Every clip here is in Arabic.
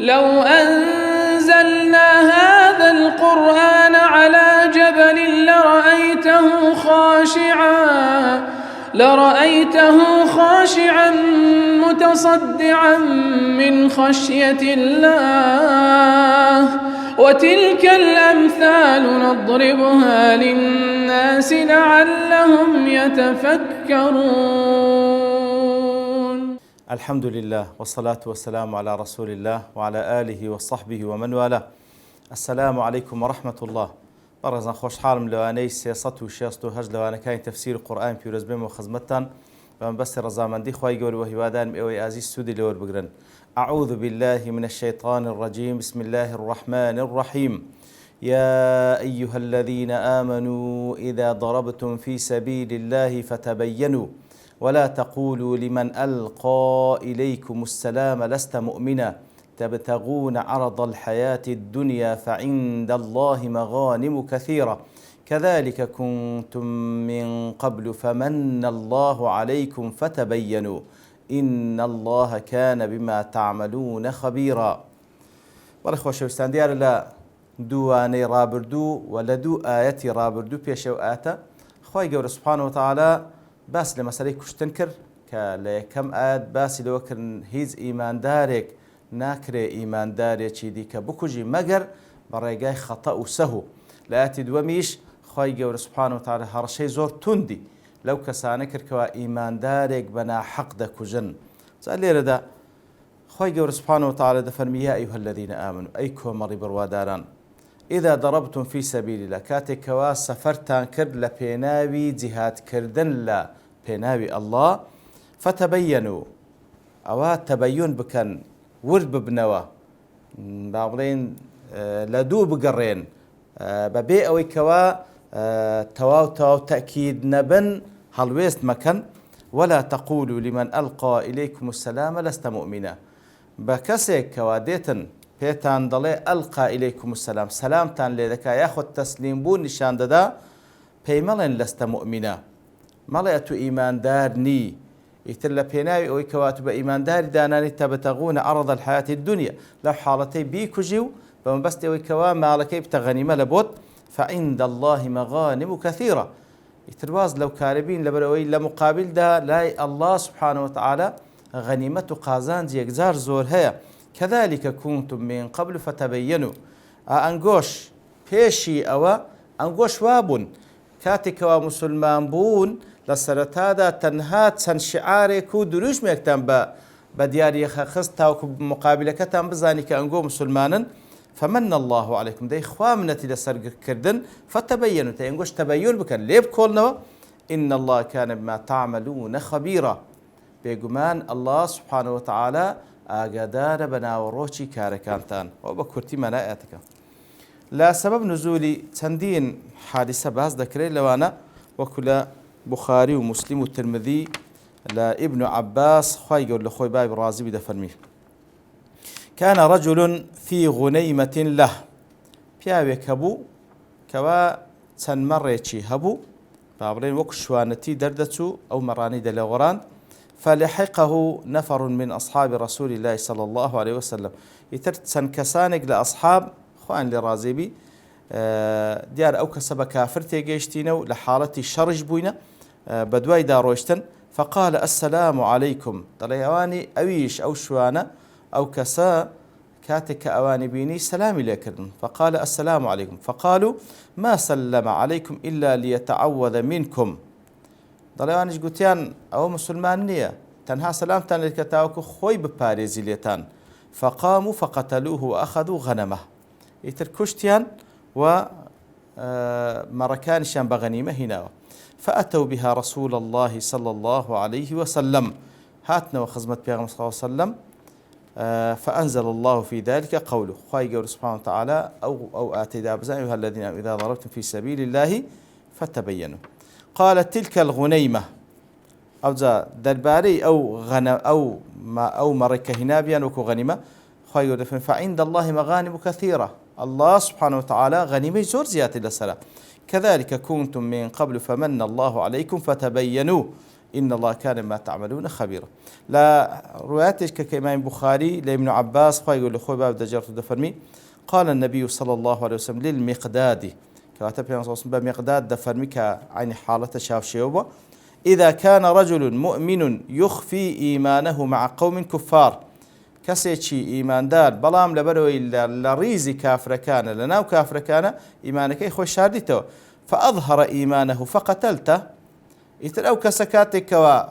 لو أنزلنا هذا القرآن على جبل لرأيته خاشعا متصدعا من خشية الله وتلك الأمثال نضربها للناس لعلهم يتفكرون. الحمد لله والصلاة والسلام على رسول الله وعلى آله وصحبه ومن والاه. السلام عليكم ورحمة الله. بەڕێزان خۆشحاڵم لەوانەی 368 لەوانەکانی تەفسیر قورئان پیرۆز بێم و خزمەتتان بەمبەستی ڕەزامەندی خوای گەورە و هیوادارم ئێوەی ئازیز سوودی لەوە بگرن. أعوذ بالله من الشيطان الرجيم بسم الله الرحمن الرحيم يا أيها الذين آمنوا إذا ضربتم في سبيل الله فتبينوا ولا تقولوا لمن ألقى إليكم السلام لست مؤمنا تبتغون عرض الحياة الدنيا فعند الله مغانم كثيرة كذلك كنتم من قبل فمن الله عليكم فتبينوا إن الله كان بما تعملون خبيرا. بەڕێ خۆشەویستان دیارە لە دووانەی ڕابردوو و لە دوو ئاەتی ڕابردوو پێشەو ئاتە خوای گەورە سوبحانەهو وتەعالا باس لە مەسەلەی کوشتن کرد کە لە یەکەم ئاەت باسی لەوە کردن هیچ ئیماندارێک ناکرێ ئیماندارێکی دیکە بکوژی مەگەر بە ڕێگای خەتە و سەهو. لە ئاەتی دووەمیش خوای گەورە سوبحانەهو وتەعالا هەڕەشەی زۆر توندی لەو کەسانە کردکەوە ئیماندارێک بە ناحەق دەکوژن. جا لێرەدا خوای گەورە سوبحانەهو وتەعالا دەفەرمی یا ئەیها الذین ئامنوا ئەی کۆمەڵی بڕواداران ئیذا ضربتم في سبیل الله کاتێکەوە سەفەرتان کرد لە پێناوی جیهادکردن لە پێناوی ئەڵڵا فتەبەینوا ئەوە تەبەیون بکەن ورد ببنەوە با بڵێن لە دوو بگەڕێن بەبێ ئەوەی کەوە تەواو تەئکید نەبن هەڵوێست مەکەن ولا تقولوا لمن ألقى إليكم السلام لست مؤمنا بە کەسێک کەوا دێتن پێتان دەڵێ ئەلقا ئیلەیکم السلام سەلامتان لێ دەکا یاخود تەسلیم بوون نیشان دەدا پێی مەڵێن لەستە مؤمینە مەڵێ ئەتو ئیماندار نی ئیتر لە پێناوی ئەوەی کەواتو بە ئیمانداری دانانی تەبتەغونە عەرەض الحەیاتی الدونیا لەو حاڵەتەی بیکوژی و بەمەبەستی ئەوەی کەوا ماڵەکەی بتە غەنیمە لە بۆت فعند الله مغانم كثيرة ئیتر واز لەو کارە بین لەبەرەوەی لە مقابلدا لای ئەڵڵا سوبحانەهو وتەعالا غەنیمەت و قازانج یەکجار زۆر هەیە. كذلك كنتم من قبل فتبينوا ئەنگۆش پێشی ئەوە ئەنگۆش وابوون کاتێکەوە موسڵمان بوون لە سەرەتادا تەنها چەند شعارێک و دروشمێکتان بە دیاریەخە خست تاوکو مقابلەکەتان بزانی کە ئەنگۆ موسڵمانن فمن الله عليكم دەی خوا منەتی لەسەرکردن فتەبەینوا تە ئەنگۆش تەبەیون بکەن لێ بکۆڵنەوە إن الله كان بما تعملون خبيرا بێگومان ئەڵڵا سوبحانەهو وتەعالا ئاگادارە بە ناوەڕۆکی کارەکانتان ئەو بە کورتی مەنایەتەکە. لە سەبەب نزولی چەندین حادیسە باس دەکرێت لەوانە وەکو لە بوخاری و موسلیم و ترمذی لە ئیبن عەباس خوای گەورە لە خۆی بای ڕازی دەفەرمی كان رجل في غنيمة له پیاوێک هەبوو کەوا چەند مەڕێکی هەبوو با بڵێن وەکو شوانەتی دەردەچوو ئەو مەڕانەی دەلەوەڕاند فلحقه نفر من أصحاب رسول الله صلى الله عليه وسلم يتر چەند کەسانێک لە ئەصحاب خوان لێ ڕازی بی دیار ئەو کەسە بە کافر تێگەیشتینە و لە حاڵەتی شەڕش بووینە بە دوای داڕۆیشتن فقال السلام عليكم دەڵێ ئەوانی ئەویش ئەو شوانە ئەو کەسە کاتێک کە ئەوانی بینی سەلامی لێکردن فقال السلام عليكم فقالوا ما سلم عليكم إلا ليتعوذ منكم دەڵێ ئەوانیش گوتیان ئەوە موسڵمان نییە تەنها سەلامتان لێت کە تاوەکو خۆی بپارێزی لێتان فقاموا فقتلوه وأخذوا غنمه ئیتر کوشتیان و مەڕەکانیشیان بە غەنیمە هیناوە فأتوا بها رسول الله صلى الله عليه وسلم هاتنەوە خزمەت پێغەمبەر صلى الله عليه وسلم فأنزل الله في ذلك قوله خوای گەورە سبحانه وتعالى أو آتيدا بزان أيها الذين إذا ضربتم في سبيل الله فتبينوا قالت تلك الغنيمة أو ذا درباري أو مركة هنابيا وكو غنيمة خوي فعند الله مغانم كثيرة الله سبحانه وتعالى غنيمة زور زيادة للسلام كذلك كنتم من قبل فمن الله عليكم فتبينوا إن الله كان ما تعملون خبيرا. لا رواياتك كإمام بخاري لابن عباس يقول لخوي باب دجرت دفرمي قال النبي صلى الله عليه وسلم للمقداد كاتب صلى الله عليه وسلم بمقداد دفرمي كعين حالة شاف شيوبة إذا كان رجل مؤمن يخفي إيمانه مع قوم كفار كسيتشي إيمان دار بلام لبروي لريزي كافر كان لناو كافر كان إيمانك إخوة شاردته فأظهر إيمانه فقتلته يتر أو كسكاتك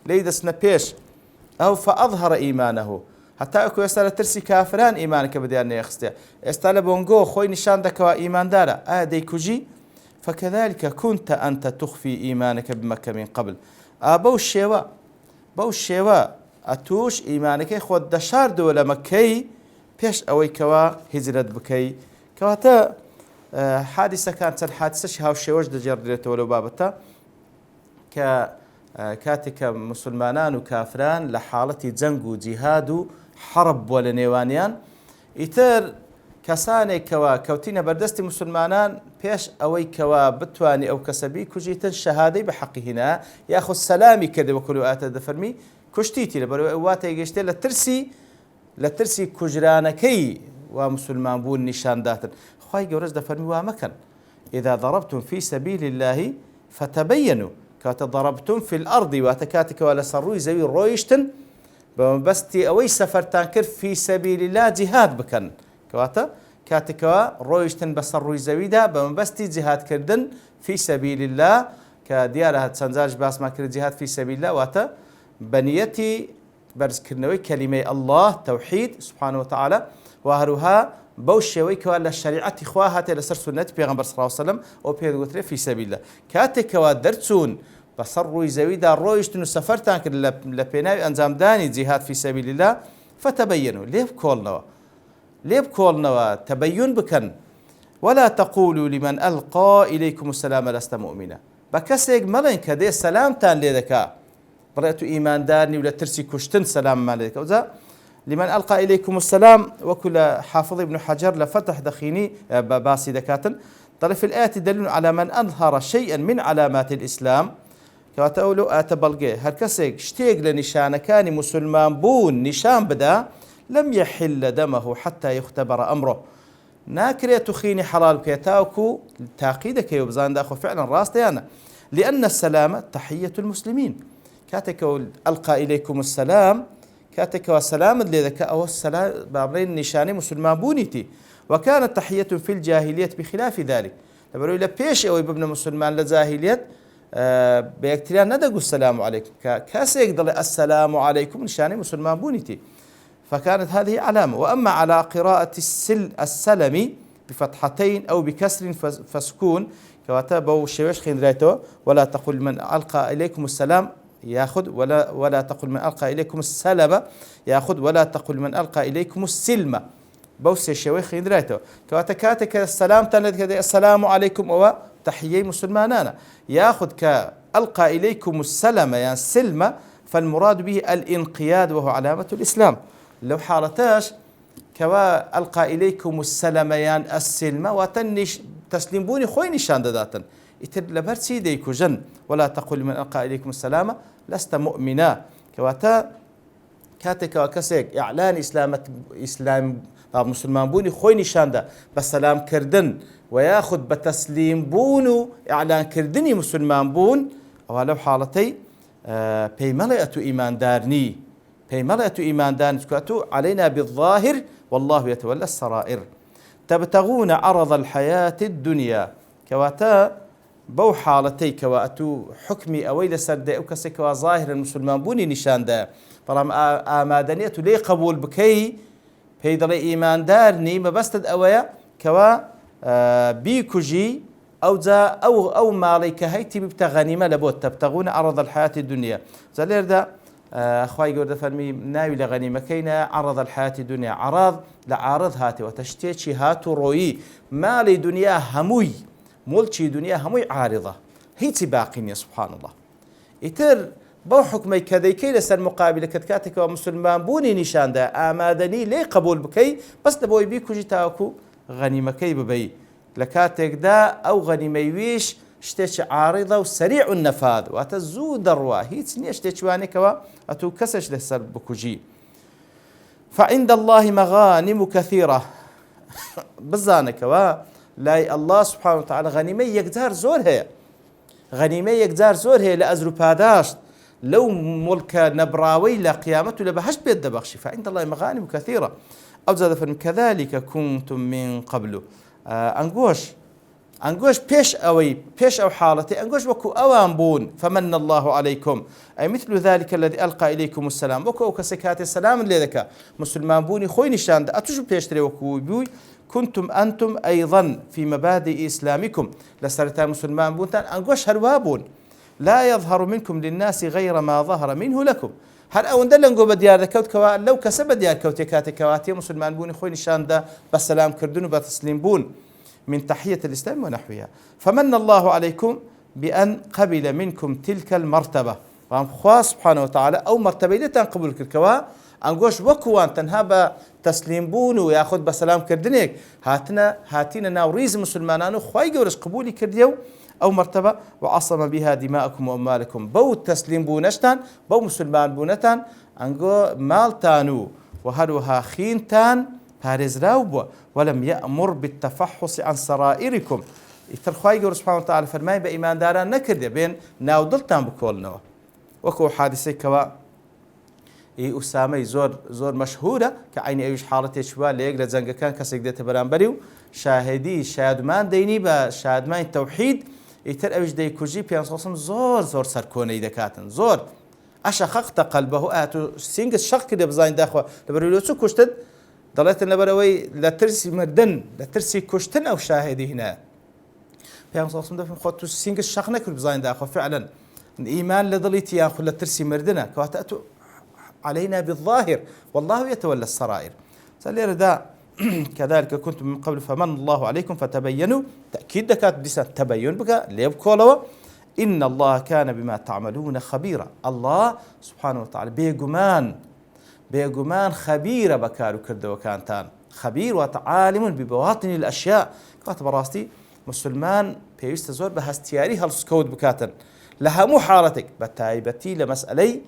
ليد سنبيش أو فأظهر إيمانه حتى أكو يستال ترسي كافران إيمانك بديان يخستي يستال بونغو خوي نشان دكوا إيمان دارا دي كوجي فكذلك كنت أنت تخفي إيمانك بمكة من قبل بو الشيوا أتوش إيمانك خود دشار دولة مكي بيش أوي كوا هجرت بكي كواتا حادثة كانت الحادثة شهاو الشيوش دجردت ولو بابتا كاتك مسلمانان وكافران لحالة جنگ جهاد حرب ولا نيوانيان يتر كساني كوا كوتين بردست مسلمانان بيش أوي كوا بتواني أو كسبي كجيتن شهادة بحق هنا ياخذ سلامي كذا وكل وقت دفرمي كشتيتي لبروات يجشتي لترسي كجرانكي ومسلمان بون نشان داتن خواي جورز دفرمي وامكن إذا ضربتم في سبيل الله فتبينوا كاتضربتم في الأرض واتكاتك ولا سروي زي رويشتن بمبستي أوي سفرتان كر في سبيل الله جهاد بكن كواتا كاتك رويشتن بسروي زويدا بمبستي جهاد كردن في سبيل الله كديارها تسنزاج باس ما كر جهاد في سبيل الله واتا بنيتي برز كرنوي كلمة الله توحيد سبحانه وتعالى وهروها بوشوي كوالا الشريعة إخواها لسر سنة بيغمبر صلى الله عليه وسلم أو بيغمبر في سبيل الله كاتك ودرتون بصروا زويدا رويشتن سفرتان كر لبناء أنزام داني جهاد في سبيل الله فتبينوا ليه بكولنا تبين بكن ولا تقولوا لمن ألقى إليكم السلام لست مؤمنا بكسيق ملين كدي السلام تان ليدكا برأيت إيمان دارني ولا ترسي كشتن سلام مالك وذا لمن ألقى إليكم السلام وكل حافظ ابن حجر لفتح دخيني باسي دكاتن طرف الآية دليل على من أظهر شيئا من علامات الإسلام كاتقولوا آتبلغي هركسيك شتيق لنشان كان مسلمان بون نشان بدا لم يحل دمه حتى يختبر أمره ناكري تخيني حلال كيتاوكو تاقيدك يبزان داخو فعلا راس ديانا لأن السلام تحية المسلمين كاتك ألقى إليكم السلام كاتك والسلام اللي ذكاء أو السلام بابرين نشاني مسلمان بونيتي وكانت تحية في الجاهلية بخلاف ذلك لبرو إلى بيش أو يبنى مسلمان لجاهلية بيكتريان ندقوا السلام عليكم كاسيك ضل السلام عليكم نشاني مسلمان بونيتي فكانت هذه علامة. وأما على قراءة السلم بفتحتين أو بكسر فسكون كواتبوا الشيوش خندريتو ولا تقل من ألقى إليكم السلام ياخذ ولا تقل من ألقى إليكم السلم ياخذ ولا تقل من ألقى إليكم السلم بوس الشيوخ خندريتو كواتكاتك السلام تند السلام عليكم أو تحيي مسلمانانا ياخذ كألقى إليكم السلم يعني السلم فالمراد به الانقياد وهو علامة الإسلام لو حالتاش كوا ألقى إليكم السلام يعني السلم وتنش تسلموني خوي نشان داتن يتر لبرسي ديكو جن ولا تقل من ألقى إليكم السلام لست مؤمنا كواتا كاتك وكسيك إعلان إسلام مسلمان بوني خوي نشان دا بسلام كردن وياخذ بتسليم بونو إعلان كردني مسلمان بون ولو حالتي بيملئة إيمان دارني بيملئة إيمان دارني علينا بالظاهر والله يتولى السرائر تبتغون عرض الحياة الدنيا كواتا بو حالتي كواتو حكمي أويل سرد أو كسكوا ظاهر المسلمان بوني نشان دا فرام آمادنية لي قبول بكي بيدر إيمان دارني ما بستد أويا كوا بيكوجي أو ذا أو مالك هيتي بتغنيمة لبوت تبتغون عرض الحياة الدنيا زالير دا أخوي قرد فرمي ناوي لغنيمة كينا عرض الحياة الدنيا عراض لعارض هاتي وتشتيتشي هاتو روي مالي دنيا هموي مولتشي دنيا هموي عارضة هيتي باقين سبحان الله يتر بو حكمي كذيكي لسر مقابل كتكاتك ومسلمان بوني نشان دا آمادني لي قبول بكي بس دبوي بيكو جتاكو غنيمة كي ببي لكاتك دا أو غنيمة ويش شتێکی عارضە و سریع النفاذ واتە زوو دەڕوا هیچ نییە شتێکی وانێکەوە ئەتوو کەسش لەسەر بکوژی. فعند الله مغانم كثيرة بزانكوا لا الله سبحانه وتعالى غنيمة يقدر زور هي غنيمة يقدر زور هي لأزر باداشت لو ملك نبراوي لقيامته لبهشت بيد دبخشي. فعند الله مغانم كثيرة أو زاد فن كذلك كنتم من قبل أنقوش بيش أو حالتي أنقوش وكو أوان بون فمن الله عليكم أي مثل ذلك الذي ألقى إليكم السلام وكو كسكات السلام اللي ذكا مسلمان بوني خوي نشان أتوش بيشتري وكو بيوي كنتم أنتم أيضا في مبادئ إسلامكم لسرتان مسلمان بونتان أنقوش هروابون لا يظهر منكم للناس غير ما ظهر منه لكم. هل أو ندلنقو بديار ذكوت كوا لو كسب ديار كوتي كاتي كواتي مسلمان بوني خوي نشان دا بسلام كردون وبتسليم بون من تحية الإسلام ونحوها. فمن الله عليكم بأن قبل منكم تلك المرتبة فهم خواه سبحانه وتعالى أو مرتبة لتان قبول كركوا أنقوش وكوان تنهاب تسليم بون وياخذ بسلام كردنيك هاتينا ناوريز مسلمانانو خواهي قورش قبولي كرديو أو مرتبة وعصم بها دماءكم وأموالكم بو تسليم بونشتان بو مسلمان بونتان أنقو مالتانو وهروها خينتان بارزراو ولم يأمر بالتفحص عن سرائركم. يترخواي قول سبحانه وتعالى فرماي بإيمان داران نكرد بين ناودلتان بكولنا وكو حادثة كوا أسامي زور مشهورة كعين أيش حالته شوا ليقرأ زنقا كان كسيقدة برانبريو شاهدي شادمان ديني بشادمان التوحيد يتر أيش دي كوجي بيان صوصم زور سركوني دكاتن زور أشخقت قلبه آتو سينجس شق كده بزاين داخوا لبريلو سو كشتد ضلت النبروي لا ترسي مردن لا ترسي كشتن أو شاهدي هنا بيان صوصم ده في خطو سينجس شقنا كل بزاين داخوا فعلا الإيمان لضليتي ياخذ لا ترسي مردنا كواتأتو علينا بالظاهر والله يتولى السرائر. سألي ردا كذلك كنتم من قبل فمن الله عليكم فتبينوا تأكيد دكات ديسان تبين بك ليبكولوا إن الله كان بما تعملون خبيرا. الله سبحانه وتعالى بيقمان خبير بكارو كرد وكانتان خبير وعالم ببواطن الأشياء كاتب راستي مسلمان بيست زور بهستياري هالسكود بكاتن لها مو حالتك بتايبتي لمسألي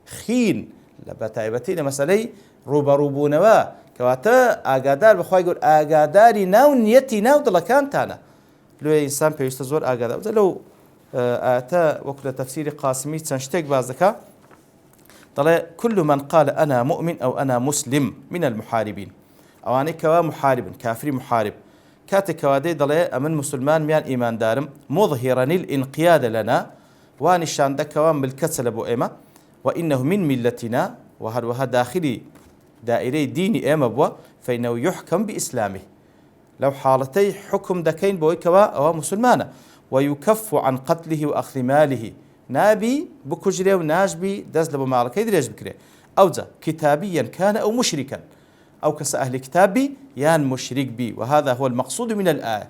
خين لبتايبتي لمسألة روبونوا كواتا آقادار بخواي يقول آقاداري ناو نيتي ناو دلا كانتانا لو إنسان بيستزور آقادار لو آتا وكل تفسير قاسمي تنشتك بازكا طلع كل من قال أنا مؤمن أو أنا مسلم من المحاربين أو أنا كوا محارب كافر محارب كاتك كوادي ضلع من مسلمان ميان إيمان دارم مظهرا الانقياد لنا وانشان دكوان بالكسل أبو إيما وإنه من ملتنا وهذا داخلي دائري ديني أمبوا فإنه يحكم بإسلامه لو حالتي حكم دكين بويكوا أو مسلمانا ويكف عن قتله وأخذ ماله نابي بكجري وناجبي دزلب معركة يدريج بكري أوزا كتابيا كان أو مشركا أو كسأهل كتابي يان مشرك بي وهذا هو المقصود من الآية.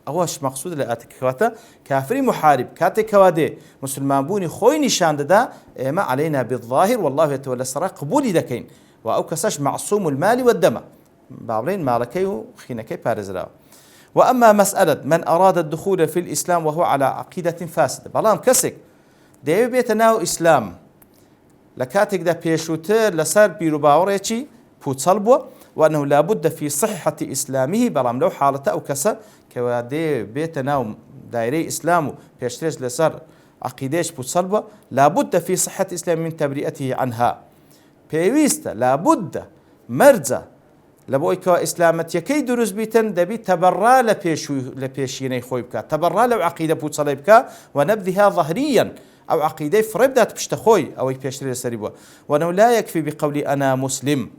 أواش مقصود الآية كواتا كافري محارب كاتي كوادي مسلمان بوني خوي نشان دا ما علينا بالظاهر والله يتولى السراء قبولي دكين وأو كساش معصوم المال والدم بابلين مالكي خينكي بارزراو. وأما مسألة من أراد الدخول في الإسلام وهو على عقيدة فاسدة بلام كسك ديوي بيتناو إسلام لكاتك دا بيشوتر لسار بيرو باوريتشي بوتصلبو وأنه لابد في صحة إسلامه بلام لو حالته أو كسا كوادي بيتناو دايري إسلامه بيشتريش لسار عقيديش بوتصلبو لابد في صحة إسلام من تبرئته عنها بيويستا لابد مرزا لبويك إسلامت يكي دروز بيتن دبي تبرى لبيشيني خوي بكا تبرى لو عقيدة بوتصلي بكا ونبذها ظهريا أو عقيدة فربدات بشتخوي أو يبيشتري لسريبوا وأنه لا يكفي بقولي أنا مسلم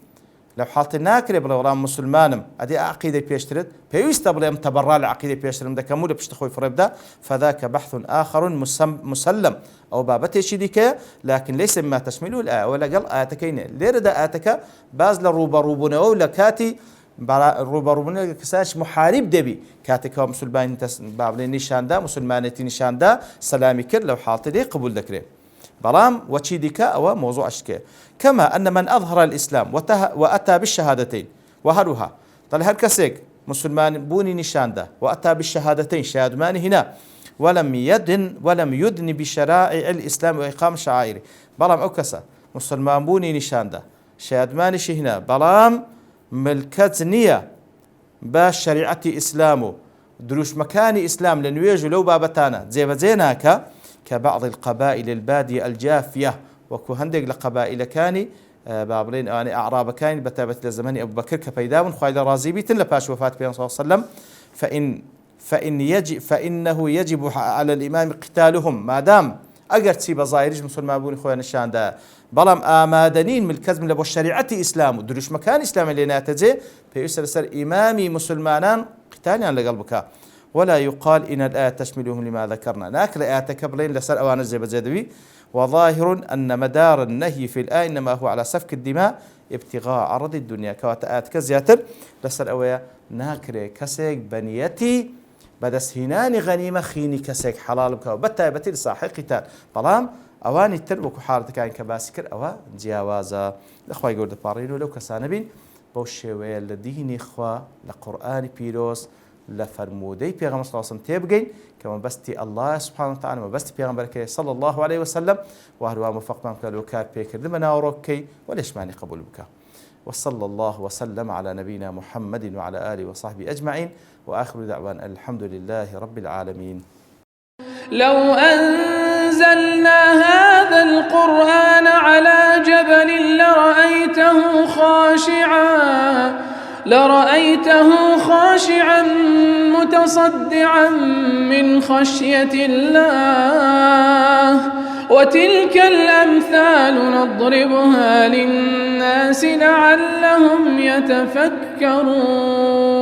لو حالت ناكري بلا ورام مسلمانم أدي عقيدة بيشترد بيويستا بلا تبرى لعقيدة بيشترد ده كمولة بشتخوي فربدا فذاك بحث آخر مسلم أو بابته شديكة لكن ليس مما تشمله الآية ولا قال آتكين ليرد آتك باز لروبروبنا أو لكاتي روبروبنا كساش محارب دبي كاتك مسلمان بابلين نشان دا مسلمانتي نشان دا سلامي كر لو حالت دي قبول ذكره برام وشيدك أو موضوع أشكال كما أن من أظهر الإسلام وأتى بالشهادتين وهروها طال هالكسيك مسلمان بوني نشان دا وأتى بالشهادتين شهادمان هنا ولم يدن بشرائع الإسلام وإقام شعائره. بلام أو كسا مسلمان بوني نشانده شادماني شهنا بلام ملكت نية باش شريعة إسلامه دروش مكان إسلام لنويج لو بابتانا زيناك كبعض القبائل البادية الجافية وكو هندق لقبائل كاني بابلين يعني أعراب كان بتابت لزمان أبو بكر كبيداون خالد رازي بيتن لباش وفاة بين صلى الله عليه وسلم فإنه يجب على الإمام قتالهم ما دام أجر تسيب ظاهرج مسلمان بوني خويا نشان ده بلام آمادنين من الكذب لبو الشريعة إسلام ودروش مكان إسلام اللي ناتجه فيسر سر إمامي مسلمانان قتاليان لقلبك ولا يقال إن الآية تشملهم لما ذكرنا ناكل آية كبلين لسر أوان الزبزدوي وظاهر أن مدار النهي في الآية إنما هو على سفك الدماء ابتغاء عرض الدنيا كواتآت كزياتر لسر أويا ناكري كسيك بنيتي بدس هناني غنيمة خيني كسيك حلال بكاو بتايبتي لصاحي قتال بلام أواني التربك حالتك كاين كباسكر أوا جياوازا الأخوة يقول دبارينو لو كسانبين بوشيوية الديني إخوة لقرآن بيروس لفرمودي بيغمبر صلى الله عليه وسلم تيبقين كما بستي الله سبحانه وتعالى وبستي بيغمبر صلى الله عليه وسلم وهو موفق من قالوا كار بيكر لمنا وروكي وليش ماني قبول بك وصلى الله وسلم على نبينا محمد وعلى آله وصحبه أجمعين وآخر دعوان الحمد لله رب العالمين. لو أنزلنا هذا القرآن على جبل لرأيته خاشعا متصدعا من خشية الله وتلك الأمثال نضربها للناس لعلهم يتفكرون.